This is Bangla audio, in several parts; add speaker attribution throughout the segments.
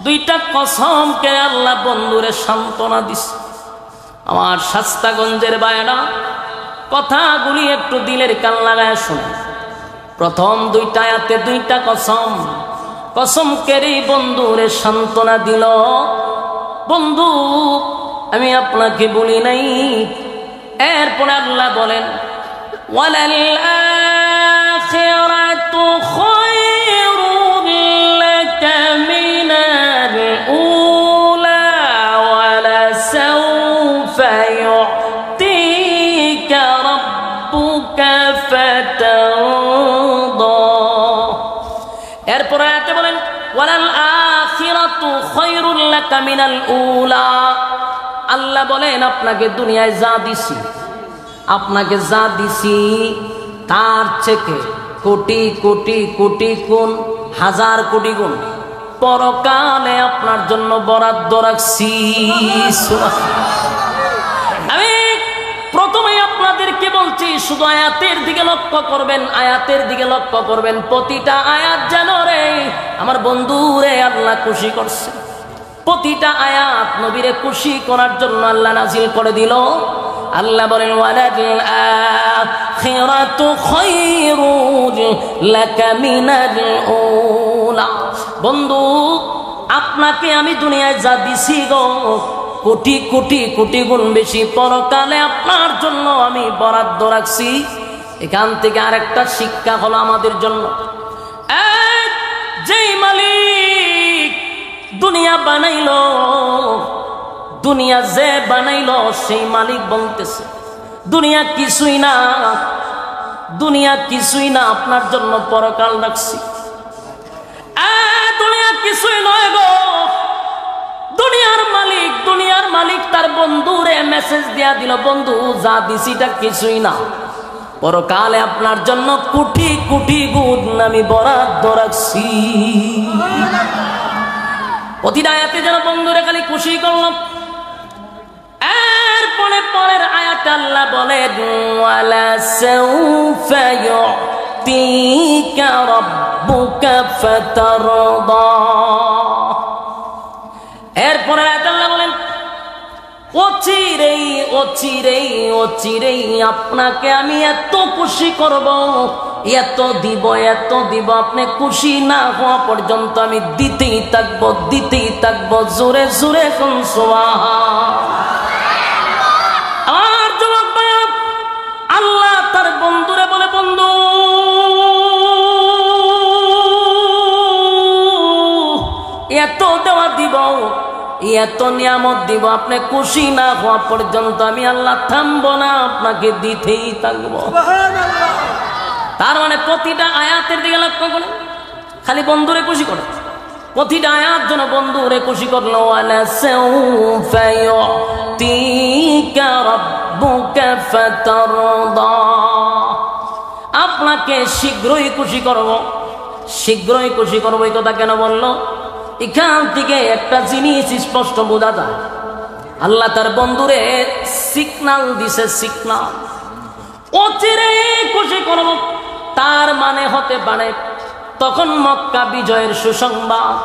Speaker 1: দুইটা কসমকে আল্লাহ বন্ধুরে সান্ত্বনা দিছে। আমার শাস্তাগঞ্জের বায়না, কথাগুলি একটু দিলের কান লাগায় শুনে। প্রথম দুইটা আয়াতে দুইটা কসম, কসমকেরই বন্ধুরে সান্ত্বনা দিল। বন্ধু আমি আপনাকে বলি নাই। এরপরে আল্লাহ বলেন ওয়ালাল আখিরাতু খায়রুল লাকা মিনাল উলা ওয়ালা সাওফা ইউতিকা রাব্বুকা ফাতারদা। এরপরে আয়াতে বলেন ওয়ালাল আখিরাতু খায়রুল লাকা মিনাল উলা। আল্লাহ বলেন আপনাকে দুনিয়ায় যা দিছি, আপনাকে যা দিছি তার থেকে কোটি কোটি কোটি গুণ, হাজার কোটি গুণ পরকালে আপনার জন্য বরাদ্দ রাখছি। আমি প্রথমে আপনাদেরকে বলছি শুধু আয়াতের দিকে লক্ষ্য করবেন, আয়াতের দিকে লক্ষ্য করবেন। প্রতিটা আয়াত যেন রে আমার বন্ধু রে আল্লাহ খুশি করছে। প্রতিটা আয়াত নবীরে খুশি করার জন্য আল্লাহ নাজিল করে দিল। আল্লাহ বলেন ওয়ালাল আখিরাতু খায়রুল লাকা মিনাল উলা। বন্ধু আপনাকে আমি দুনিয়ায় যা দিছি গো, কোটি কোটি কোটি গুণ বেশি পরকালে আপনার জন্য আমি বরাদ্দ রাখছি। এখান থেকে আরেকটা শিক্ষা হলো আমাদের জন্য, যেই মালিক দুনিয়া বানাইলো, দুনিয়া যে বানাইলো সেই মালিক বলতেছে দুনিয়া কিছুই না, দুনিয়া কিছুই না, আপনার জন্য পরকাল রাখছি। দুনিয়া কিছুই নয় গো। দুনিয়ার মালিক, দুনিয়ার মালিক তার বন্ধুরে মেসেজ দিয়া দিল, বন্ধু যা দিছিটা কিছুই না, পরকালে আপনার জন্য কোটি কোটি গুণ আমি বরাদ্দ রাখছি। প্রতিটা আয়াতে যেন বন্ধুরে খালি খুশি করলাম। এরপরে পরের আয়াতে আল্লাহ বলেন ওয়ালা সাওফা ইউতিকা রাব্বুকা ফাতারদা। এরপরে আয়াতে আল্লাহ বলেন অচিরেই অচিরেই অচিরেই আপনাকে আমি এত খুশি করব, এত দিব এত দিব, আপনি খুশি না হওয়া পর্যন্ত আমি দিতেই থাকবো দিতেই থাকবো। জোরে জোরে কোন সুবহানাল্লাহ। আর যুবক ভাই, আল্লাহ তার বন্ধুরে বলে বন্ধু এত দেওয়া দিব, এত নিয়ামত দিব, আপনি খুশি না হওয়া পর্যন্ত আমি আল্লাহ থামবো না, আপনাকে দিতেই থাকবো। তার মানে প্রতিটা আয়াতের দিকে লক্ষ্য করে খালি বন্ধুরে খুশি করে। প্রতিটা আয়াত যেন বন্ধুরে খুশি করলো। ওয়ালা সাওফা ইউতিকা রাব্বুকা ফাতারদা। আপনাকে শীঘ্রই খুশি করব, শীঘ্রই খুশি করবো। এই কথা কেন বললো? এখান থেকে একটা জিনিস স্পষ্ট বোঝা যায়, আল্লাহ তার বন্ধুরে সিগনাল দিছে, সিগনাল অচিরে খুশি করব। তার মানে হতে পারে তখন মক্কা বিজয়ের সুসংবাদ,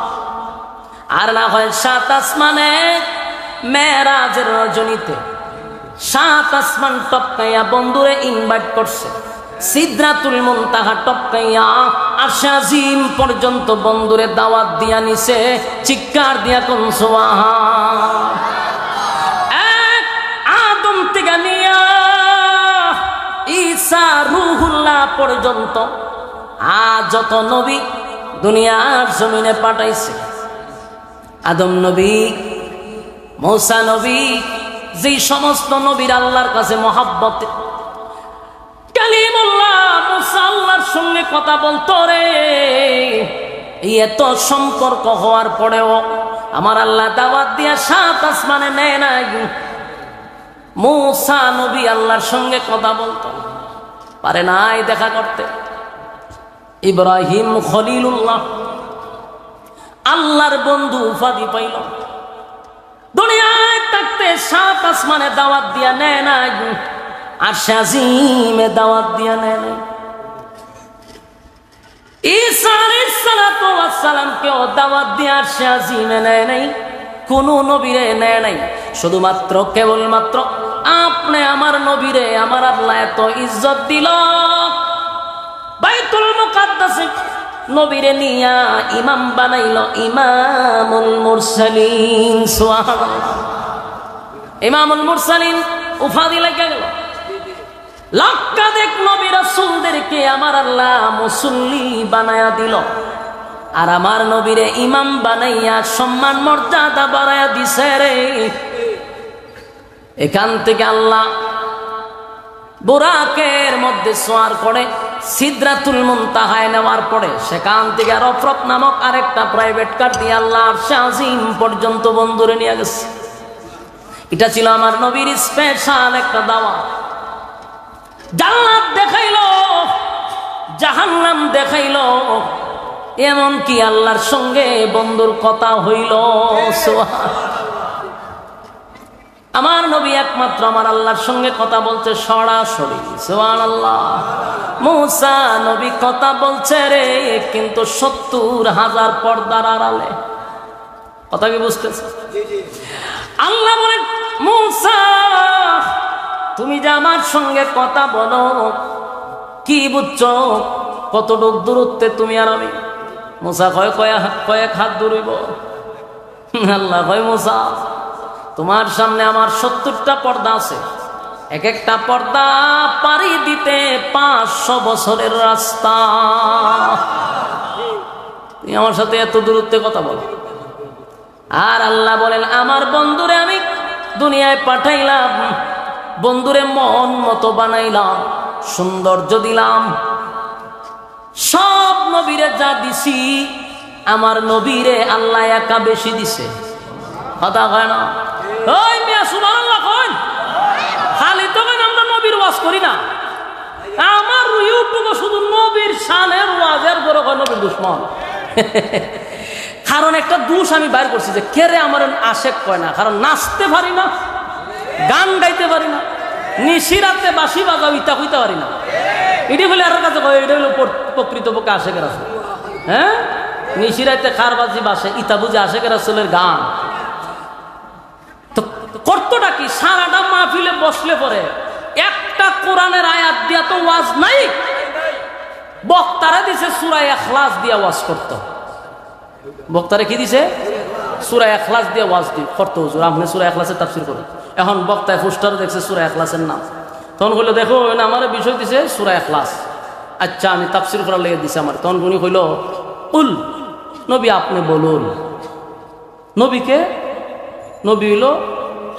Speaker 1: আর না হয় 7 আসমানে মেরাজের রজনীতে 7 আসমান টপকাইয়া বন্ধুরে ইনভাইট করছে, সিদরাতুল মুনতাহা টপকাইয়া আরশে আজিম পর্যন্ত বন্ধুরে দাওয়াত দিয়া নিছে। চিৎকার দিয়া কোন সুবহান। এক আদম থেকে নিয়া ঈসা রূহুল্লাহ পর্যন্ত যত নবী দুনিয়ার জমিনে পাঠাইছে, আদম নবী, মূসা নবী, যেই সমস্ত নবীর আল্লাহর কাছে মহাব্বতে কালিমুল্লাহ মূসা আল্লাহর সঙ্গে কথা বলতো রে, এত সম্পর্ক হওয়ার পরেও আমার আল্লাহ দাওয়াত দিয়া 7 আসমানে নেয় নাই। মূসা নবী আল্লাহর সঙ্গে কথা বলতো পারে নাই দেখা করতে। ইব্রাহিম খলিলুল্লাহ আল্লাহর বন্ধু উপাধি পাইল, দুনিয়ায় থাকতে 7 আসমানে দাওয়াত দিয়া নেয় নাই, আরশে আজিমে দাওয়াত দিয়া নেয় নাই। ঈসা আলাইহিস সালাতু ওয়াস সালামকেও দাওয়াত দিয়ে আরশে আজিমে নেয় নাই, কোনো নবীরে নেয় নাই। শুধুমাত্র কেবলমাত্র আপনি আমার নবীরে আমার আল্লাহ এত ইজ্জত দিল, বাইতুল মুকাদ্দাসে নবীরে নিয়া ইমাম বানাইল, ইমামুল মুরসালিন। সুবহানাল্লাহ, ইমামুল মুরসালিন উপাধি লেগে গেল। লক্ষাধিক নবী রাসূলদেরকে আমার আল্লাহ মুসল্লি বানায়া দিল, আর আমার নবীরে ইমাম বানাইয়া সম্মান মর্যাদা বাড়ায়া দিছে রে। এখান থেকে আল্লাহ বুরাকের মধ্যে সোয়ার করে সিদরাতুল মুনতাহায় নেওয়ার পরে সেখান থেকে রফরফ নামক আরেকটা প্রাইভেট কার দিয়ে আল্লাহ আরশে আজিম পর্যন্ত বন্ধুরে নিয়ে গেছে। এটা ছিল আমার নবীর স্পেশাল একটা দাওয়া। জান্নাত দেখাইলো, জাহান্নাম দেখাইলো, এমন কি আল্লাহর সঙ্গে বন্ধুর কথা হইল। আমার নবী একমাত্র আমার আল্লাহর সঙ্গে কথা বলছে সরাসরি। সুবহানাল্লাহ। মুসা নবী কথা বলছে রে, কিন্তু ৭০,০০০ পর্দার আড়ালে। কথা কি বুঝতেছে? আল্লাহ বলেন, মুসা তুমি যে আমার সঙ্গে কথা বলো, কি বুঝছো? কতটুক দূরত্বে তুমি আর আমি? মুসা কয় কয়েক হাত দূর হইব। আল্লাহ কয়, মুসা তোমার সামনে আমার ৭০টা পর্দা আছে, এক একটা পর্দা পাড়ি দিতে ৫০০ বছরের রাস্তা। তুমি আমার সাথে এত দূরত্বে কথা বলো। আর আল্লাহ বলেন, আমার বন্ধুরে আমি দুনিয়ায় পাঠাইলাম, বন্ধুরে মন মতো বানাইলাম, সৌন্দর্য দিলাম। সব নবীরে যা দিছি, আমার নবীরে আল্লাহ একা বেশি দিছে। কথা হয় না? ওই মিয়া সুবহানাল্লাহ কইন, খালি তো কইন আমরা নবীর ওয়াজ করি না। আমার ইউটিউবে শুধু নবীর শানের ওয়াজের বড় কয় নবীর দুশমন। কারণ একটা দোষ আমি বাইর করছি যে কেরে আমার আশেক কয় না, কারণ নাচতে পারি না, গান গাইতে পারি না, নিশিরাতে বাঁশি বাজাও ইতা কইতে পারি না। এটি বলে আর কাছে কয়, এটা হলো প্রকৃতপক্ষে আশেকের রাসূল। হ্যাঁ, নিশিরাতে খারবাজি বাসে ইতা বুঝে আশেকের রাসূলের গান। তো কর্তটা কি? সারাটা মাহফিলে বসলে পরে একটা কোরআনের আয়াত দিয়া তো ওয়াজ নাই, বক্তারা দিছে সূরা ইখলাস দিয়া ওয়াজ করতো। বক্তারা কি দিছে? সূরা ইখলাস দিয়ে ওয়াজ করতো। হুজুর আপনি সূরা ইখলাসের তাফসীর করেন। এখন বক্তায় পোস্টারে দেখছে সূরা ইখলাসের নাম, তখন কইলো দেখো আমার বিষয় দিছে সূরা ইখলাস। আচ্ছা আমি তাফসীর করার লেগে দিছে আমার। তখন উনি কইলো, কুল নবী আপনি বলুন। নবীকে, নবী হইল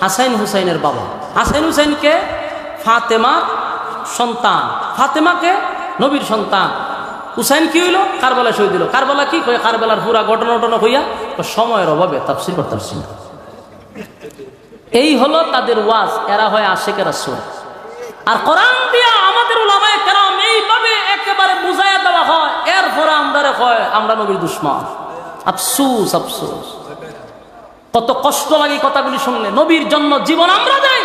Speaker 1: হাসাইন হুসাইনের বাবা। হাসাইন হুসাইনকে ফাতেমার সন্তান, ফাতেমাকে নবীর সন্তান। হুসাইন কি হইল? কারবালা শহীদ হইল। কারবালা কি কয়? কারবালার পুরা ঘটনা ঘটনা হইয়া সময়ের অভাবে তাফসীর করতে পারছি না। এই হলো তাদের ওয়াজ। এরা হয় আশিকের রাসূল। আর কোরআন দিয়া আমাদের উলামায়ে কেরাম এইভাবে একেবারে বুঝাইয়া দেওয়া হয়, এরপরে আমরা কয় আমরা নবীর দুশমন। আফসোস আফসোস, কত কষ্ট লাগে কথাগুলি শুনলে। নবীর জন্য জীবন আমরা দেই।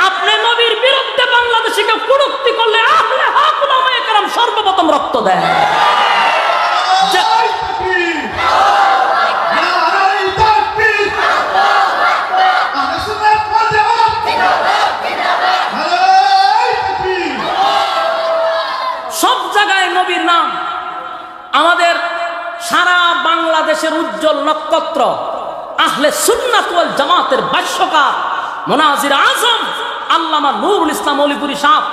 Speaker 1: আপনি নবীর বিরুদ্ধে বাংলাদেশিকে কুরুক্তি করলে আহলে হক উলামায়ে কেরাম সর্বপ্রথম রক্ত দেয়। সব জায়গায় নবীর নাম। আমাদের সারা বাংলাদেশের উজ্জ্বল নক্ষত্র আহলে সুন্নাত ওয়াল জামাতের ভাষ্যকার মুনাজির আজম আল্লামা নুরুল ইসলাম অলিপুরি সাহেব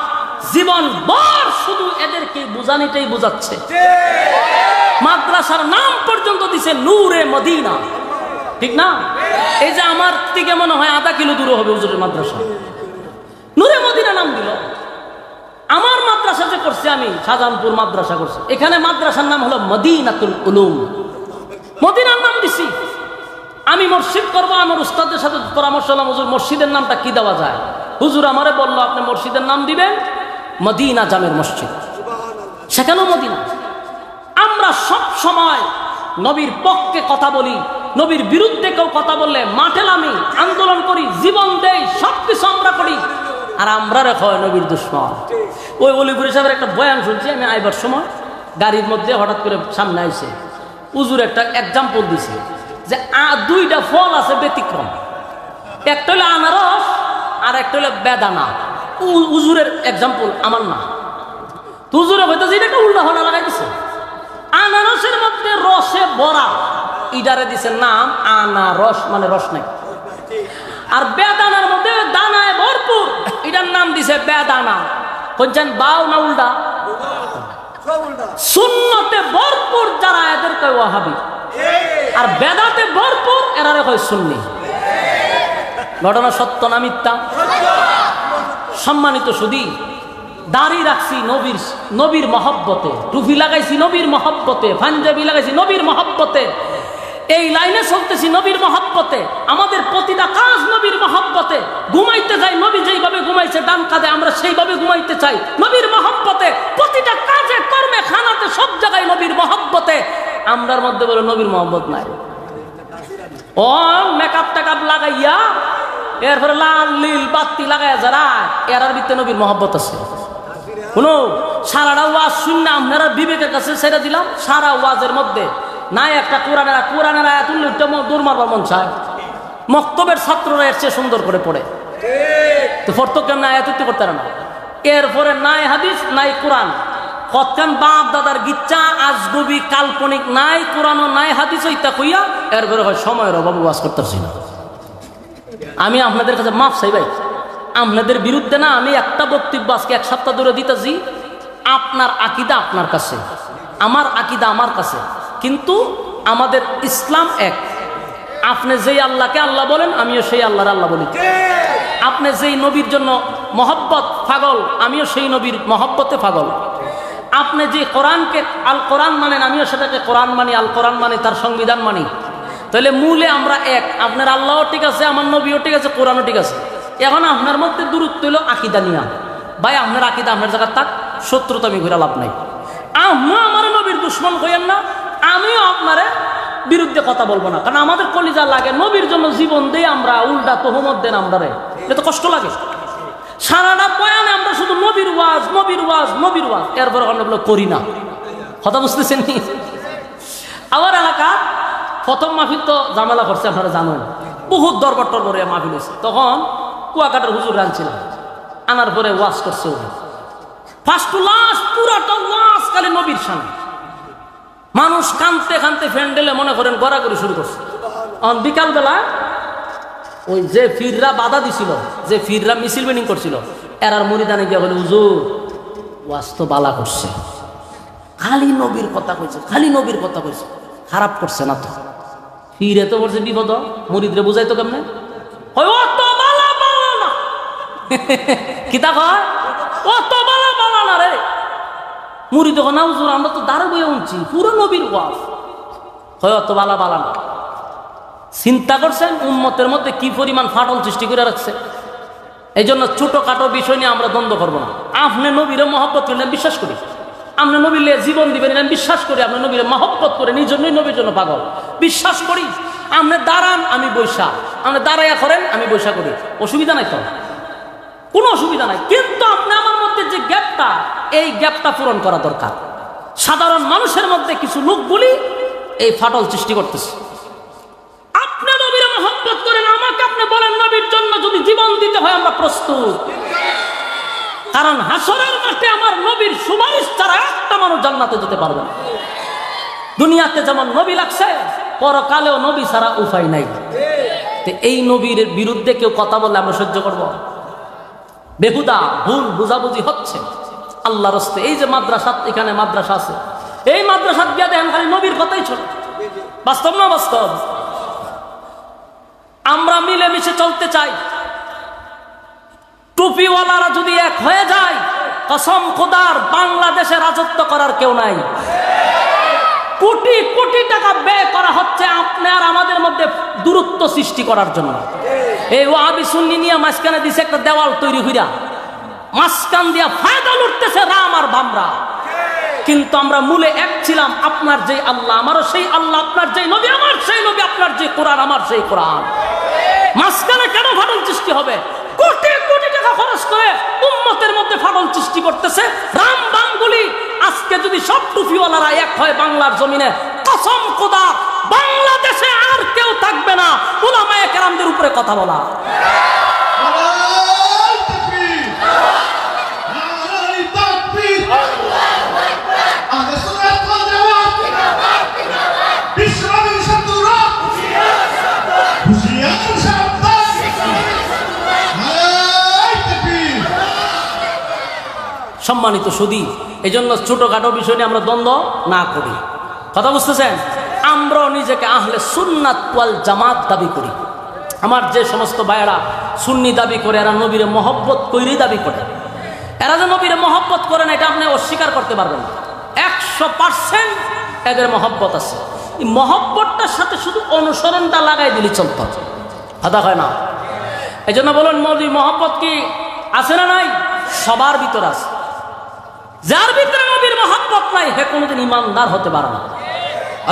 Speaker 1: জীবন ভর শুধু এদেরকে বুঝানিটাই বুঝাচ্ছে। মাদ্রাসার নাম পর্যন্ত দিছে নূরে মদিনা, ঠিক না? এই যে আমার থেকে মনে হয় আধা কিলো দূরে হবে হুজুরের মাদ্রাসা, নূরে মদিনা নাম দিল। আমার মাদ্রাসা যে করছি আমি, শাহজাহানপুর মাদ্রাসা করছি, এখানে মাদ্রাসার নাম হলো মদিনাতুল উলুম। মদিনার নাম দিছি। আমি মসজিদ করবো, আমার উস্তাদের সাথে পরামর্শ হলাম, হুজুর মসজিদের নামটা কি দেওয়া যায়? হুজুর আমারে বললো আপনি মসজিদের নাম দিবেন মদিনা জামের মসজিদ। সেখানেও মদিনা। আমরা সব সময় নবীর পক্ষে কথা বলি, নবীর বিরুদ্ধে কেউ কথা বললে মাঠে নামি, আন্দোলন করি, জীবন দেই, সবকিছু আমরা করি। আর আমরা হয় নবীর দুশমন। ওই অলিপুরি সাহেবের একটা বয়ান শুনছি আমি আইবার সময়, গাড়ির মধ্যে হঠাৎ করে সামনে আইছে, হুজুর একটা এক্সাম্পল দিছে যে দুইটা ফল আছে ব্যতিক্রম, একটা হলো আনারস আর একটা হলো বেদানা। হুজুরের এক্সাম্পল আমার না, হুজুরে হয়তো যে একটা উল্টা হলা লাগাই দিছে। আনারসের মধ্যে রসে ভরা, ইডারে দিছে নাম আনারস, মানে রস নাই। আর বেদানার মধ্যে দানায় ভরপুর, এটার নাম দিছে বেদানা। বলছেন বাও না উল্টা? সুন্নতে ভরপুর যারা এদের কয় ওয়াহাবি, আর বেদাতে ভরপুর এরারে কয় সুন্নি। ঘটনা সত্য না মিথ্যা? সম্মানিত সুধী, দাড়ি রাখছি নবীর মহব্বতে, টুপি লাগাইছি নবীর মহব্বতে, পাঞ্জাবি লাগাইছি নবীর মহব্বতে, এই লাইনে চলতেছি নবীর মহব্বতে, আমাদের প্রতিটা কাজ নবীর মহব্বতে। ঘুমাইতে যাই নবী যেইভাবে ঘুমাইছে ডান কাঁধে, আমরা সেইভাবে ঘুমাইতে চাই নবীর মহব্বতে। প্রতিটা কাজে কর্মে খানাতে সব জায়গায় নবীর মহব্বতে। আমরার মধ্যে বলে নবীর মহব্বত নাই। ও মেকআপ টেকআপ লাগাইয়া এরপরে লাল নীল বাতি লাগাইয়া যারা এরার ভিতরে নবীর মহব্বত আছে। শুনো, সারাটা ওয়াজ শুননা আপনারা বিবেকের কাছে ছেড়ে দিলাম। সারা ওয়াজের মধ্যে নাই একটা কোরআনের আয়াত উল্লেখ দৌড় মারবার মন চায়। মক্তবের ছাত্ররা এর চেয়ে সুন্দর করে পড়ে, তো পড়তো কেমন আয়াত উত্তি করতে না। এরপরে নাই হাদিস নাই কোরআন, কতক্ষণ বাপ দাদার গিচ্ছা আজগুবি কাল্পনিক, নাই কোরআনও নাই হাদিস ইত্যা কইয়া এরপরে হয় সময়ের অভাব ওয়াজ করতেছি না। আমি আপনাদের কাছে মাফ চাই ভাই, আপনাদের বিরুদ্ধে না, আমি একটা বক্তব্য আজকে 1 সপ্তাহ ধরে দিতেছি। আপনার আকিদা আপনার কাছে, আমার আকিদা আমার কাছে, কিন্তু আমাদের ইসলাম এক। আপনি যেই আল্লাহকে আল্লাহ বলেন, আমিও সেই আল্লাহর আল্লাহ বলি। আপনি যেই নবীর জন্য মহব্বত পাগল, আমিও সেই নবীর মহব্বতে পাগল। আপনি যে কোরআনকে আল কোরআন মানেন, আমিও সেটাকে কোরআন মানি, আল কোরআন মানি, তার সংবিধান মানি। তাহলে মূলে আমরা এক। আপনার আল্লাহও ঠিক আছে, আমার নবীও ঠিক আছে, কোরআনও ঠিক আছে। এখন আপনার মধ্যে দূরত্ব হলো আকিদা নিয়া। ভাই আপনার আকিদা আপনার জায়গার থাক, শত্রুতা আমি ঘুরে লাভ নাই। আমিও আমার নবীর দুশ্মন হইয়েন না, আমিও আপনার বিরুদ্ধে কথা বলবো না। কারণ আমাদের কলিজা লাগে, নবীর জন্য জীবন দিয়ে আমরা উল্টা তোহমত দেন আমরা, এটা তো কষ্ট লাগে। সারাটা বয়ানে আমরা শুধু নবীর ওয়াজ নবীর ওয়াজ নবীর ওয়াজ, এরপর আমরা করি না। কথা বুঝতেছেন? আমার এলাকা প্রথম মাহফিল তো ঝামেলা করছে, আপনারা জানেন, বহুত দরবার টরবরে মাহফিল হয়েছে। তখন কুয়াকাটার হুজুর আনছিলাম, আনার পরে ওয়াজ করছে ওই ফার্স্ট টু লাস্ট পুরাটা ওয়াজ খালি নবীর সামনে। মানুষ কানতে কানতে ফ্যান্ডেলে মনে করেন গড়াগড়ি শুরু করছে। বিকালবেলা ওই যে ফিররা বাধা দিছিল, যে ফিররা মিছিল মিটিং করছিল, এরার মুরিদানে গিয়ে বলে হুজুর ওয়াজ তো বালা করছে, খালি নবীর কথা কইছে, খালি নবীর কথা কইছে, খারাপ করছে না তো। ফিরে তো করছে বিপদ, মুরিদরে বুঝাইতো কেমনে? অত বালা বালা না কিতা কয়, অত বালা বালা না রে। মুরিদ না হুজুর আমরা তো দাঁড়ে বইয়ে উঠছি, পুরো নবীর ওয়াজ হয়, অত বালা বালা না। চিন্তা করছেন উম্মতের মধ্যে কি পরিমাণ ফাটল সৃষ্টি করে রাখছে। এই জন্য ছোটখাটো বিষয় নিয়ে আমরা দ্বন্দ্ব করবো না। আপনি নবীর মহব্বত করলেন বিশ্বাস করি, আপনি নবীর জীবন দিবেন আমি বিশ্বাস করি, আপনি নবীর মহব্বত করে নিজ জন্যই নবীর জন্য পাগল বিশ্বাস করি। আপনি দাঁড়ান আমি বৈশা, আপনি দাঁড়াইয়া করেন আমি বৈশা করি, অসুবিধা নাই তো, কোনো অসুবিধা নাই। কিন্তু আপনি আমার মধ্যে যে গ্যাপটা, এই গ্যাপটা পূরণ করা দরকার। সাধারণ মানুষের মধ্যে কিছু লোকগুলি এই ফাটল সৃষ্টি করতেছে। আপনি নবীর মহব্বত করেন, আমাকে আপনি বলেন নবীর জন্য যদি জীবন দিতে হয় আমরা প্রস্তুত। কারণ হাসরের মাঠে আমার নবীর সুপারিশ ছাড়া একটা মানুষ জান্নাতে যেতে পারবে না। দুনিয়াতে যেমন নবী লাগছে, পরকালেও নবী ছাড়া উপায় নাই। এই নবীর বিরুদ্ধে কেউ কথা বললে আমরা সহ্য করব? বেহুদা ভুল বুঝাবুঝি হচ্ছে আল্লাহর রাস্তে। এই যে মাদ্রাসা, এখানে মাদ্রাসা আছে, এই মাদ্রাসা গিয়ে দেখেন খালি নবীর কথাই চলে। বাস্তব না বাস্তব? আমরা মিলেমিশে চলতে চাই। টুপিওয়ালারা যদি এক হয়ে যায়, কসম খোদার বাংলাদেশে রাজত্ব করার কেউ নাই। কোটি কোটি টাকা ব্যয় করা হচ্ছে আপনি আর আমাদের মধ্যে দূরত্ব সৃষ্টি করার জন্য। এই ওয়াহাবি সুন্নি নিয়ে মাঝখানে দিছে একটা দেওয়াল তৈরি হইয়া, মাঝখান দিয়া ফায়দা লুটতেছে রাম আর বামরা। কিন্তু আমরা মূলে এক ছিলাম। আপনার যে আল্লাহ আমারও সেই আল্লাহ, আপনার যে নবী আমার সেই নবী, আপনার যে কোরআন আমার সেই কোরআন। মাঝখানে কেন ফাটল সৃষ্টি হবে? কোটি কোটি টাকা খরচ করে উম্মতের মধ্যে ফাটল সৃষ্টি করতেছে রাম বামগুলি। আজকে যদি সব টুপিওয়ালারা এক হয় বাংলার জমিনে, কসম খোদা, বাংলাদেশে আর কেউ থাকবে না উলামায়ে কেরামদের উপরে কথা বলা। সম্মানিত সুধী, এই জন্য ছোটখাটো বিষয় নিয়ে আমরা দ্বন্দ্ব না করি। কথা বুঝতেছেন? আমরাও নিজেকে আহলে সুন্নাত ওয়াল জামাত দাবি করি। আমার যে সমস্ত ভাইয়েরা সুন্নি দাবি করে, এরা নবীরে মহব্বত কইরেই দাবি করে। এরা যে নবীরে মহব্বত করে না এটা আপনি অস্বীকার করতে পারবেন না। 100% এদের মহব্বত আছে। এই মহব্বতটার সাথে শুধু অনুসরণটা লাগাই দিলে চলত, কথা হয় না। এই জন্য বলুন, নবী মহব্বত কি আছে না নাই? সবার ভিতরে আছে। যার ভিতরে নবীর মহব্বত নাই হে কোনোদিন ইমানদার হতে পারে না।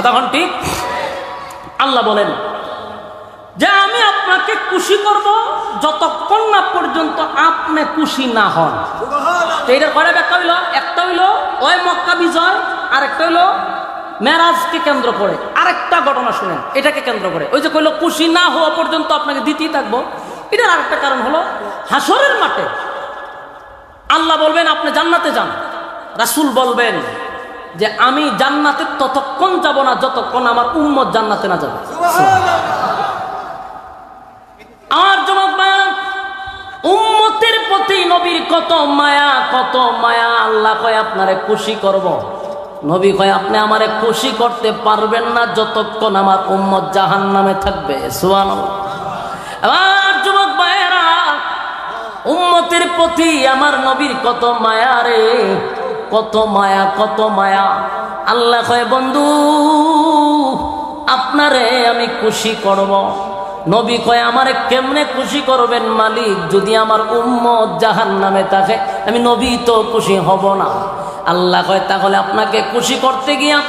Speaker 1: তখন ঠিক আল্লাহ বলেন যে আমি আপনাকে খুশি করব যতক্ষণ না পর্যন্ত আপনি খুশি না হন। এইটার কয়টা ব্যাখ্যা হইল? একটা হইল ওই মক্কা বিজয়, আরেকটা হইল মেরাজকে কেন্দ্র করে। আরেকটা ঘটনা শুনেন এটাকে কেন্দ্র করে। ওই যে কইল খুশি না হওয়া পর্যন্ত আপনাকে দিতেই থাকবো, এটার আরেকটা কারণ হলো হাসরের মাঠে আল্লাহ বলবেন আপনি জান্নাতে যান, রাসূল বলবেন যে আমি জান্নাতে ততক্ষণ যাব না যতক্ষণ আমার উম্মত জান্নাতে না যাবে। আমার যুবক ভাই, উম্মতের প্রতি নবীর কত মায়া, কত মায়া। আল্লাহ কয় আপনারে খুশি করব, নবী কয় আপনি আমারে খুশি করতে পারবেন না যতক্ষণ আমার উম্মত জাহান্নামে থাকবে। সুবহানাল্লাহ। আমার যুবক ভাইয়েরা, উম্মতের প্রতি আমার নবীর কত মায়া রে, কত মায়া, কত মায়া। আল্লাহ কয় বন্ধু আপনারে আমি খুশি করব। নবী কয় আমারে কেমনে খুশি করবেন মালিক, যদি আমার উম্মত জাহান্নামে থাকে আমি নবী তো খুশি হব না। আল্লাহ কয় তাহলে আপনাকে খুশি করতে গিয়া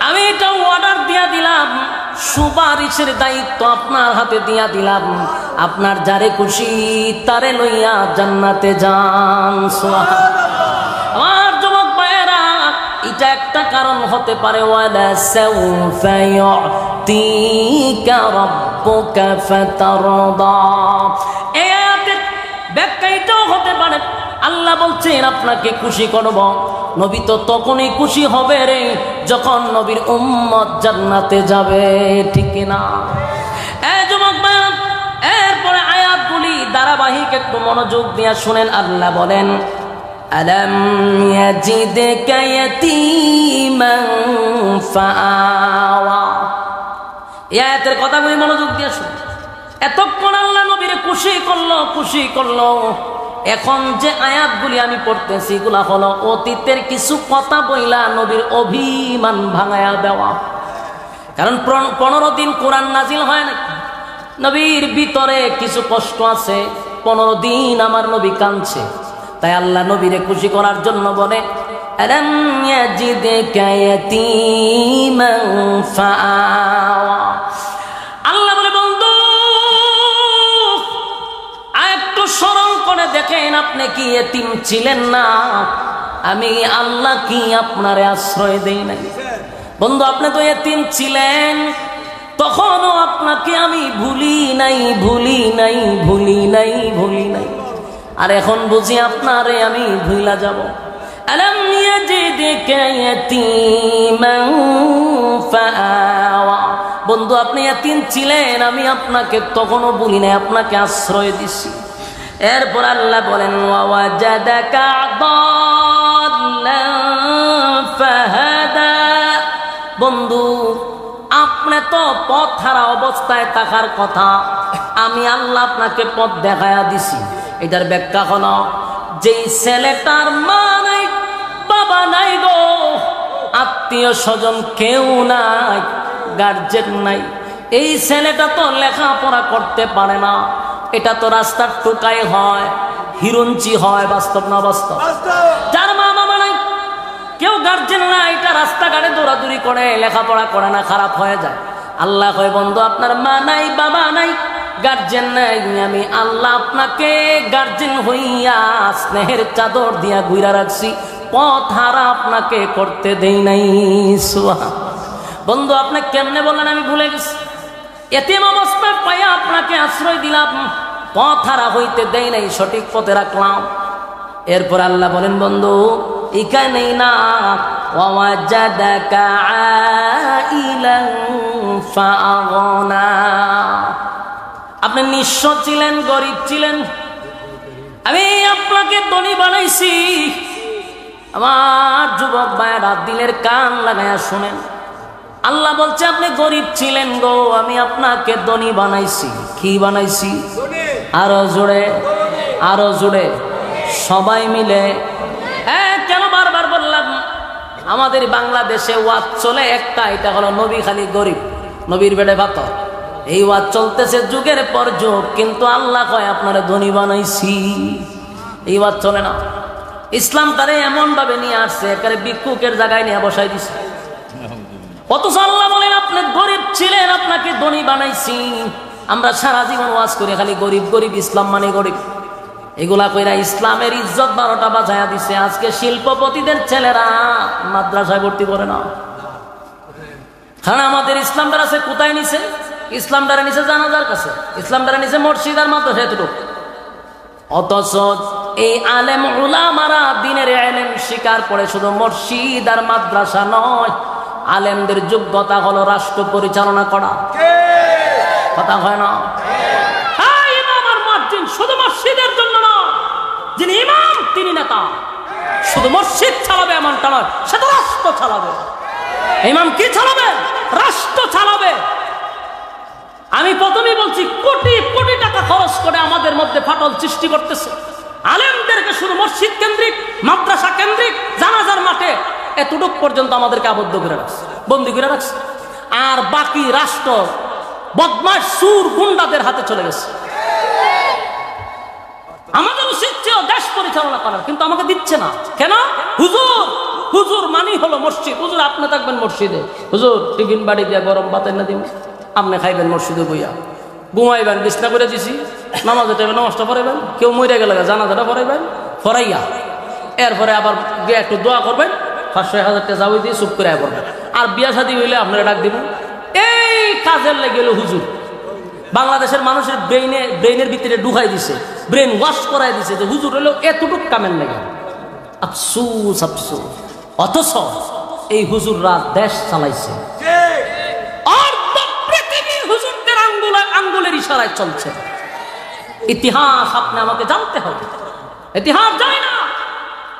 Speaker 1: আমি এটা অর্ডার দিয়া দিলাম, সুপারিশের দায়িত্ব আপনার হাতে দিয়া দিলাম। আপনার যারে খুশি তারে লইয়া জান্নাতে যান। আমার যুবক ভাইয়েরা, এটা একটা কারণ হতে পারে। ওয়ালা সাউফা ইউতিকা রাব্বুকা ফাতারদা, এই আয়াতের ব্যাখ্যা এটাও হতে পারে। আল্লাহ বলছেন আপনাকে খুশি করব। নবী তো তখনই খুশি হবে রে যখন নবীর উম্মত জান্নাতে যাবে, ঠিক না? এই যুবক ভাই, এরপরে আয়াতগুলি ধারাবাহিক একটু মনোযোগ দিয়ে শুনেন। আল্লাহ বলেন আলাম ইয়াজিদকা ইয়াতীমান ফাআওয়া। এই আয়াতের কথাগুলি মনোযোগ দিয়ে শুনেন। এতক্ষণ আল্লাহ নবীরে খুশি করলো, খুশি করলো। এখন যে আয়াতগুলি আমি পড়তেছি এগুলা হলো অতীতের কিছু কথা বইলা নবীর অভিমান ভাঙায়া দেওয়া। কারণ 15 দিন কোরআন নাজিল হয় না, নবীর ভিতরে কিছু কষ্ট আছে। 15 দিন আমার নবী কাঁদছে, তাই আল্লাহ নবীরে খুশি করার জন্য বলে আলাম ইয়াজিদকা ইয়াতীমান ফাআওয়া। আল্লাহ বলে বন্ধু একটু স্মরণ করে দেখেন আপনি কি এতিম ছিলেন না? আমি আল্লাহ কি আপনারে আশ্রয় দেই নাই? বন্ধু আপনি তো এতিম ছিলেন, তখনও আপনাকে আমি ভুলি নাই, ভুলি নাই, ভুলি নাই, ভুলি নাই। আর এখন বুঝি আপনারে আমি ভুলা যাব। আলাম ইয়াজিদকা ইয়াতীমান ফাআওয়া। বন্ধু আপনি এতিম ছিলেন, আমি আপনাকে তখনও ভুলি নাই, আপনাকে আশ্রয় দিছি। এরপর আল্লাহ বলেন ওয়াজাদাকা দাল্লান ফাহাদা। বন্ধু আপনি তো পথ হারা অবস্থায় থাকার কথা, আমি আল্লাহ আপনাকে পথ দেখায়া দিছি। এটার ব্যাখ্যা হলো যেই ছেলেটার মা নাই, বাবা নাই গো, আত্মীয় স্বজন কেউ নাই, গার্জেন নাই, এই ছেলেটা তো লেখাপড়া করতে পারে না। এটা তো রাস্তার টোকাই হয়, হিরঞ্চি হয়। বাস্তব না বাস্তব? যার মা বাবা নাই, কেউ গার্জেন না, এটা রাস্তাঘাটে দৌড়াদৌড়ি করে, লেখাপড়া করে না, খারাপ হয়ে যায়। আল্লাহ কয় বন্ধু আপনার মা নাই, বাবা নাই, গার্জেন নাই, আমি আল্লাহ আপনাকে গার্জেন হইয়া স্নেহের চাদর দিয়া ঘুরা রাখছি, পথ হারা আপনাকে করতে দেই নাই। বন্ধু আপনি কেমনে বললেন আমি ভুলে গেছি, এতিম অবস্থায় পাইয়া আপনাকে আশ্রয় দিলাম, পথ হারা হইতে দেই নাই, সঠিক পথে রাখলাম। এরপর আল্লাহ বলেন বন্ধু এখানেই না, ওয়াজাদাকা আইলান ফাআগনা, আপনি নিঃস্ব ছিলেন, গরিব ছিলেন, আমি আপনাকে ধনী বানাইছি। আমার যুবক ভাইরা দিলের কান লাগায়া শুনেন, আল্লাহ বলছে আপনি গরিব ছিলেন গো, আমি আপনাকে ধনী বানাইছি। কি বানাইছি? আরো জোরে, আরো জোরে, সবাই মিলে। কেন বারবার বললাম? আমাদের বাংলাদেশে ওয়াজ চলে একটা, এটা হলো নবী খালি গরিব, নবীর বেড়ে ভাত, এই ওয়াজ চলতেছে যুগের পর যুগ, কিন্তু আল্লাহ কয় আপনারা ধনী বানাইছি। এই ওয়াজ চলে না। ইসলাম তারে এমন ভাবে নিয়ে আসছে, একেবারে ভিক্ষুকের জায়গায় নিয়ে বসাই দিছে। অথচ আল্লাহ বলেন আপনি গরিব ছিলেন, আপনাকে ধনী বানাইছি। আমরা সারা জীবন ওয়াজ করি খালি গরিব গরিব, ইসলাম মানে গরিব, এগুলা কইরা ইসলামের ইজ্জত 12টা বাজায়া দিছে। আজকে শিল্পপতিদের ছেলেরা মাদ্রাসায় ভর্তি করে না, কারণ আমাদের ইসলামটার আছে কোথায় নিছে? ইসলামটারে নিছে জানাজার কাছে, ইসলামটারে নিছে মসজিদ আর মাদ্রাসা, এতটুকু। অথচ এই আলেম উলামারা দিনের ইলম শিকার করে শুধু মসজিদ আর মাদ্রাসা নয়, আলেমদের যোগ্যতা হলো রাষ্ট্র পরিচালনা করা। কথা হয় না? ইমাম আর মুয়াজ্জিন শুধু মসজিদের জন্য নয়, যিনি ইমাম তিনি নেতা। শুধু মসজিদ চালাবে এমনটা নয়, সে তো রাষ্ট্র চালাবে। ইমাম কি চালাবে? রাষ্ট্র চালাবে। আমি প্রথমেই বলছি, কোটি কোটি টাকা খরচ করে আমাদের মধ্যে ফাটল সৃষ্টি করতেছে। আলেমদেরকে শুধু মসজিদ কেন্দ্রিক, মাদ্রাসা কেন্দ্রিক, জানাজার মাঠে এতটুক পর্যন্ত আমাদেরকে আবদ্ধ করে রাখছে, বন্দী করে রাখছে। আর বাকি রাষ্ট্র বদমাশ সুর গুন্ডাদের হাতে চলে গেছে। আমাদের উচিত ছিল দেশ পরিচালনা করার, কিন্তু আমাকে দিচ্ছে না। কেন? হুজুর, হুজুর মানি হলো মসজিদ। হুজুর আপনি থাকবেন মসজিদে, হুজুর টিফিন বাড়ি দিয়া গরম ভাত না দিব, আপনি খাইবেন মসজিদে বইয়া, ঘুমাইবেন, বিছনা করে দিছি, নামাজের টাইমে নামাজটা পড়াইবেন, কেউ মরে গেলে জানাজাটা পড়াইবেন, পড়াইয়া এরপরে আবার গিয়ে একটু দোয়া করবেন, 500-1000 টাকা যাওয়াই দিয়ে চুপ করে পড়বেন। আর বিয়া শাদী হইলে আপনারা ডাক দিব। এই কাজের লেগে গেল হুজুর বাংলাদেশের মানুষের ব্রেইনের ভিতরে ঢুকাই দিছে, ব্রেন ওয়াশ করাই দিছে যে হুজুর হলেও এতটুক কামের লেগে। আফসোস আফসোস। অথচ এই হুজুররা দেশ চালাইছে, হুজুরদের আঙ্গুলের ইশারায় চলছে। ইতিহাস আপনি আমাকে জানতে হবে। ইতিহাস জানি না,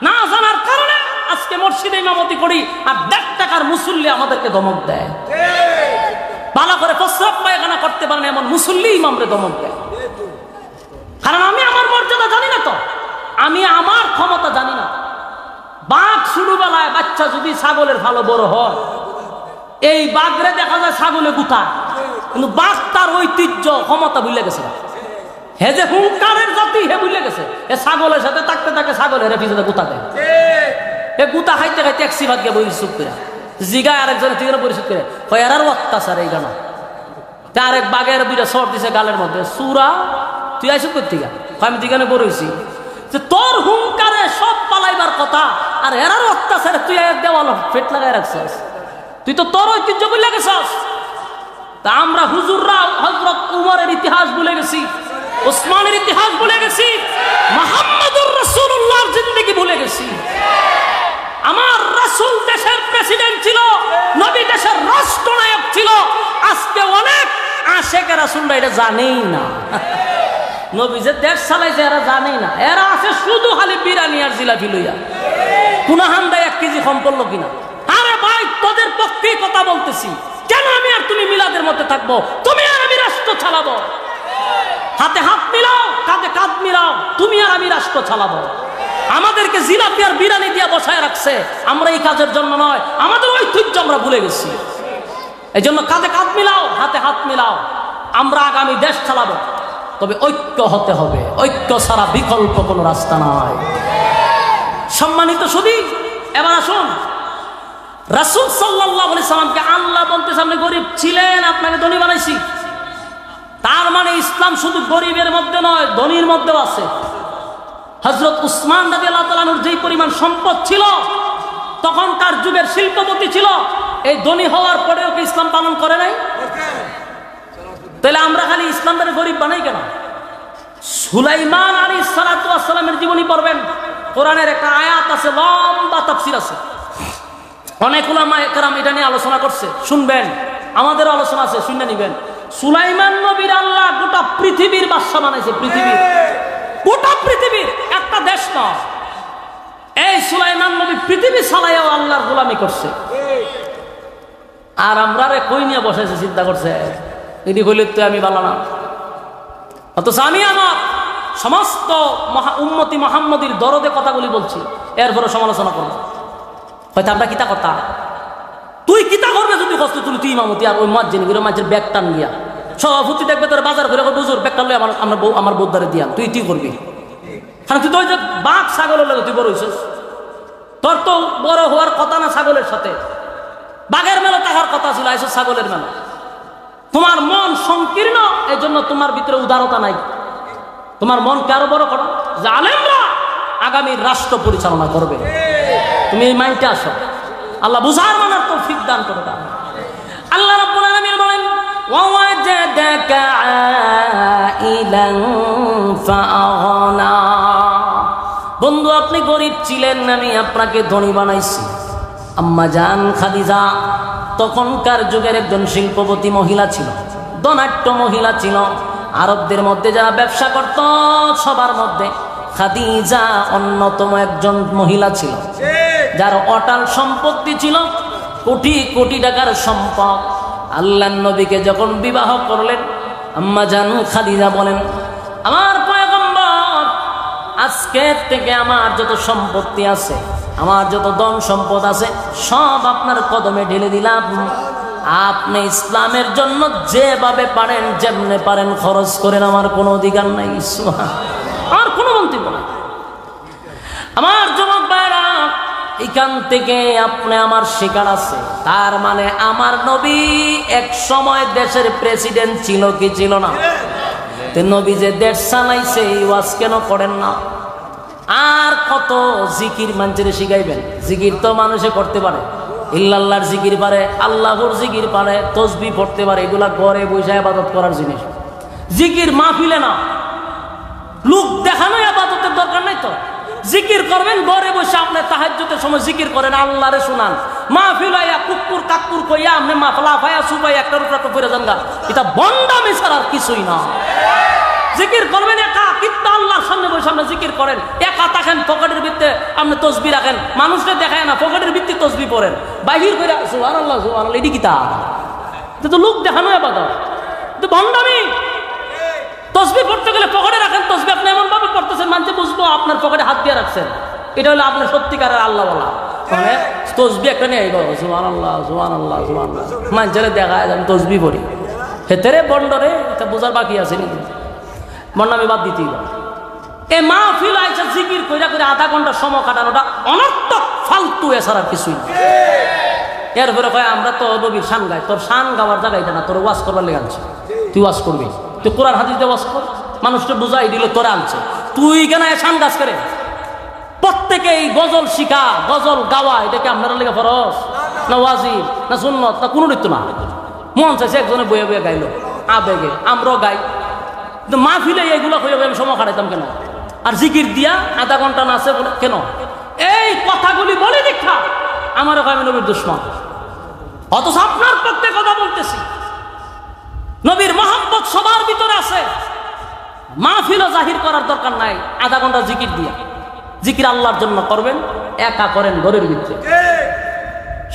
Speaker 1: না জানার কারণে আজকে মসজিদে ইমামতি করি আর 1.5 টাকার মুসল্লি আমাদেরকে ধমক দেয়। ভালো করে প্রস্রাব পায়খানা করতে পারেন এমন মুসল্লি ইমামরে ধমক দেয়। কারণ আমি আমার মর্যাদা জানি না, তো আমি আমার ক্ষমতা জানি না। বাঘ ছোটবেলায় বাচ্চা যদি ছাগলের ভালো বড় হয়, এই বাঘরে দেখা যায় ছাগলে গুতা, কিন্তু বাঘ তার ঐতিহ্য ক্ষমতা ভুলে গেছে। হে যে হুঙ্কারের জাতি, হে ভুলে গেছে। এ ছাগলের সাথে থাকতে থাকে ছাগলের পিছনে গুতা দেয়। এ গুতা খাইতে খাইতে এক সিভাগ গিয়ে বই চুপ করে জিগায় আরেকজনের থেকে পরিশোধ করে এরার অত্যাচার এই গানা। আরেক বাঘের 2টা শর্ট দিছে গালের মধ্যে, সুরা তুই আইসব করতে গা, আমি দিগানে বড় হয়েছি যে তোর হুঙ্কারে সব পালাইবার কথা, আর এরার অত্যাচারে তুই এক দেওয়াল পেট লাগাই রাখছিস, তুই তো তোর ঐতিহ্য ভুলে গেছিস। তা আমরা হুজুররা হযরত উমরের ইতিহাস ভুলে গেছি, ওসমানের ইতিহাস ভুলে গেছি, মুহাম্মদুর রাসূলুল্লাহর জিন্দেগি ভুলে গেছি। আমার রাসূল দেশের প্রেসিডেন্ট ছিল, নবী দেশের রাষ্ট্রনায়ক ছিল। আজকে অনেক আশেকে রাসূলরা এটা জানেই না। নবী যে দেশ চালাইছে এরা জানেই না। এরা আছে শুধু খালি বিরিয়ানি আর জিলাপি লইয়া, কোন হান্ডায় 1 কেজি কম পড়লো কিনা। আরে ভাই তোদের পক্ষে কথা বলতেছি, কেন আমি আর তুমি মিলাদের মধ্যে থাকবো? তুমি আর আমি রাষ্ট্র চালাবো, হাতে হাত মিলাও, কাঁধে কাঁধ মিলাও, তুমি আর আমি রাষ্ট্র চালাবো। আমাদেরকে জিলাপি আর বিরিয়ানি দিয়ে বসায় রাখছে, আমরা এই কাজের জন্য নয়, আমাদের ঐতিহ্য আমরা ভুলে গেছি। এই জন্য কাঁধে কাঁধ মিলাও, হাতে হাত মিলাও, আমরা আগামী দেশ চালাবো। তবে ঐক্য হতে হবে, ঐক্য ছাড়া বিকল্প কোনো রাস্তা নাই। সম্মানিত সুধী, এবার আসুন, রাসূল সাল্লাল্লাহু আলাইহি সাল্লামকে আল্লাহ বলতেছে আপনি গরিব ছিলেন, আপনাকে ধনী বানাইছি। তার মানে ইসলাম শুধু গরিবের মধ্যে নয়, ধনীর মধ্যেও আছে। হযরত উসমান রাদিয়াল্লাহু তাআলা আনহুর যেই পরিমাণ সম্পদ ছিল, তখনকার যুগের শিল্পপতি ছিল, এই ধনী হওয়ার পরেও কি ইসলাম পালন করে নাই? তাহলে আমরা খালি ইসলামদের গরিব বানাই কেন? সুলাইমান আলাইহিস সালাতু ওয়াস সালামের জীবনী পড়বেন, কোরআনের একটা আয়াত আছে, লম্বা তাফসীর আছে, অনেক উলামায়ে কেরাম এটা নিয়ে আলোচনা করছে, শুনবেন, আমাদেরও আলোচনা আছে, শুনে নিবেন। সুলাইমান নবীর আল্লাহ গোটা পৃথিবীর বাদশা বানাইছে, পৃথিবীর, গোটা পৃথিবীর, একটা দেশ নয়। এই সুলাইমান নবী পৃথিবী চালাইয়াও আল্লাহর গোলামি করছে, আর আমরা রে কই নিয়ে বসাইছে চিন্তা করছে, এটি হইলে তো আমি ভালো না। অথচ আমি আমার সমস্ত উম্মতি মুহাম্মদীর দরদে কথাগুলি বলছি, এরপরে সমালোচনা করব, হয়তো আমরা কিতা কথা, তুই কিতা করবে যদি কষ্ট তুলি, তুই ইমামতি আর ওই মাঝে নিয়ে মাঝের ব্যাগ টান গিয়া সভাপতি দেখবে তোর বাজার করে বুঝুর ব্যাগ টানলে আমার বৌদ্ধারে দিয়া তুই তুই করবি। হ্যাঁ, তুই তো ওই যে বাঘ ছাগলের লাগে তুই বড় হইছিস, তোর তো বড় হওয়ার কথা না ছাগলের সাথে, বাঘের মেলা তাহার কথা ছিল, আইসো ছাগলের মেলা। তোমার মন সংকীর্ণ, এই জন্য তোমার ভিতরে উদারতা নাই। তোমার মনকে আরো বড় করো, যে আলেমরা আগামী রাষ্ট্র পরিচালনা করবে, তুমি এই মাইন্ডে আসো। আল্লাহ বুঝার মানার তৌফিক দান করে দাও। আল্লাহ রাব্বুল আলামিন বলেন, ওয়াওয়াজাদাকা আইলান ফাআগনা। বন্ধু, আপনি গরিব ছিলেন, আমি আপনাকে ধনী বানাইছি। আম্মা জান খাদিজা তখনকার যুগের একজন শিল্পপতি মহিলা ছিল, ধনাঢ্য মহিলা ছিল। আরবদের মধ্যে যারা ব্যবসা করত সবার মধ্যে খাদিজা অন্যতম একজন মহিলা ছিল, যার অটাল সম্পত্তি ছিল, কোটি কোটি টাকার সম্পদ। আল্লাহর নবীকে যখন বিবাহ করলেন, আম্মা জান খাদিজা বলেন, আমার পয়গম্বর, আজকে থেকে আমার যত সম্পত্তি আছে, আমার যত ধন সম্পদ আছে, সব আপনার কদমে ঢেলে দিলাম। আপনি ইসলামের জন্য যেভাবে পারেন, যেমনে পারেন খরচ করেন, আমার কোনো অধিকার নাই, আমার কোনো মন্তব্য নাই। আমার যুবক ভাইরা, এখান থেকে আপনি আমার শিকার আছে। তার মানে আমার নবী এক সময় দেশের প্রেসিডেন্ট ছিল কি ছিল না? নবী যে দেশ চালাইছে, এই ওয়াজ কেন করেন না? আর কত জিকির মানুষের শিখাইবেন? জিকির তো মানুষে করতে পারে, ইল্লাল্লাহর জিকির পারে, আল্লাহর জিকির পারে, তসবিহ পড়তে পারে, এগুলা ঘরে বসে ইবাদত করার জিনিস। জিকির মাহফিলে না, লোক দেখানো ইবাদতের দরকার নাই তো। জিকির করবেন ঘরে বসে, আপনি তাহাজ্জুদের সময় জিকির করেন, আল্লাহরে শুনান। মাহফিল আইয়া কুকুর কাকুর কইয়া আপনি মাফলা ফায়া সুবাই একটা রূপটা তো করে যান গা, এটা বন্ডামি ছাড়া আর কিছুই না। জিকির করবেন একা, কিন্তু আল্লাহর সামনে বসে আপনি জিকির করেন, একা থাকেন, পকেটের ভিতরে আপনি তসবিহ রাখেন, মানুষকে দেখায় না, পকেটের ভিত্তি তসবিহ পড়েন, বাহির করে সুবহানাল্লাহ সুবহানাল্লাহ, এটি কি তা? এটা তো লোক দেখানো ইবাদত, এটা বন্ডামি। তসবিহ পড়তে গেলে পকেটে রাখেন, তসবিহ আপনি এমন ভাবে পড়তেছেন মানুষে বুঝবো আপনার পকেটে হাত দিয়ে রাখছেন, এটা হলো আপনার সত্যিকারের আল্লাহ বলা। মানে তসবিহ একটা নিয়ে সুবহানাল্লাহ সুবহানাল্লাহ সুবহানাল্লাহ, মানুষের দেখায় আমি তসবিহ পড়ি, হেতেরে বন্ডরে, এটা বোঝার বাকি আছে নাকি? বন্ডামি বাদ দিতেই হবে। এই মাহফিল আইসা জিকির কইরা করে আধা ঘন্টা সময় কাটানোটা অনর্থক, ফালতু, এছাড়া কিছুই না। এরপরে কয় আমরা তো নবীর শান গাই, তোর শান গাওয়ার জায়গা এটা না, তোর ওয়াজ করবার লেগে আনছে, তুই ওয়াজ করবি, তুই কোরআন হাদিস দিয়ে ওয়াজ কর, মানুষকে বুঝাই দিল তোরা আনছে, তুই কেন শান গাছ করে? প্রত্যেকে এই গজল শিখা, গজল গাওয়া, এটা কি আপনারা লেগে ফরজ না ওয়াজিব না সুন্নত না কোনো নৃত্য না? মন চাইছে একজনে বয়ে বয়ে গাইলো আবেগে, আমরাও গাই, কিন্তু মাহফিলে এইগুলো হয়ে আমি সময় কাটাইতাম কেন? আর জিকির দিয়া আধা ঘন্টা নাচে কেন? এই কথাগুলি বলে দীক্ষা আমার আমি নবীর দুশ্মন, অথচ আপনার পক্ষে কথা বলতেছি। নবীর মহব্বত সবার ভিতরে আছে, মাহফিলও জাহির করার দরকার নাই, আধা ঘন্টা জিকির দিয়া, জিকির আল্লাহর জন্য করবেন, একা করেন ঘরের ভিতরে।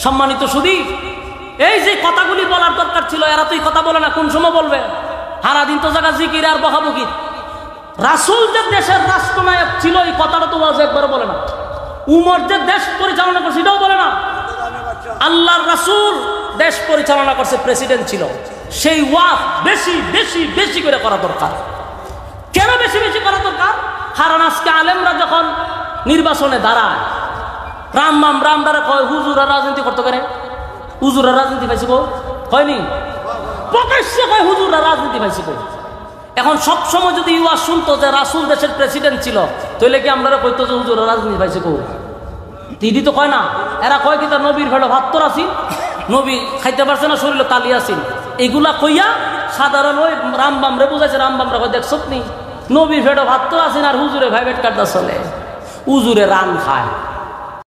Speaker 1: সম্মানিত সুধী, এই যে কথাগুলি বলার দরকার ছিল, এরা তো এই কথা বলে না, কোন সময় বলবে? সারাদিন তো জায়গা জিকির আর বকাবকি। রাসূল যে দেশের রাষ্ট্রনায়ক ছিল, এই কথাটা তো ওয়াজ একবার বলে না। উমর যে দেশ পরিচালনা করছে, এটাও বলে না। আল্লাহর রাসূল দেশ পরিচালনা করছে, প্রেসিডেন্ট ছিল, সেই ওয়াজ বেশি বেশি বেশি করে করা দরকার। কেন বেশি বেশি করা দরকার? কারণ আজকে আলেমরা যখন নির্বাচনে দাঁড়ায়, রামদারা কয় হুজুরা রাজনীতি করতে পারে, হুজুরা রাজনীতি পাইছি কো হয়নি, প্রকাশ্যে কয় হুজুরা রাজনীতি পাইছি কো। এখন সবসময় যদি ওয়াজ শুনতো যে রাসূল দেশের প্রেসিডেন্ট ছিল, তাহলে কি আমরা কইতো যে হুজুরা রাজনীতি পাইছি কো? দিদি তো কয় না, এরা কয় কি তার নবীর ভেড়ো ভাত্তর আসি, নবী খাইতে পারছে না, শরীরে কালি আসিল, এগুলা কইয়া সাধারণ ওই রামবাম রে বুঝাইছে। রামবাম রে দেখছ নি নবীর ভেড়ো ভাত তো আসেন আর হুজুরে ভাই পেট কাটতে চলে, হুজুরে রান খায়।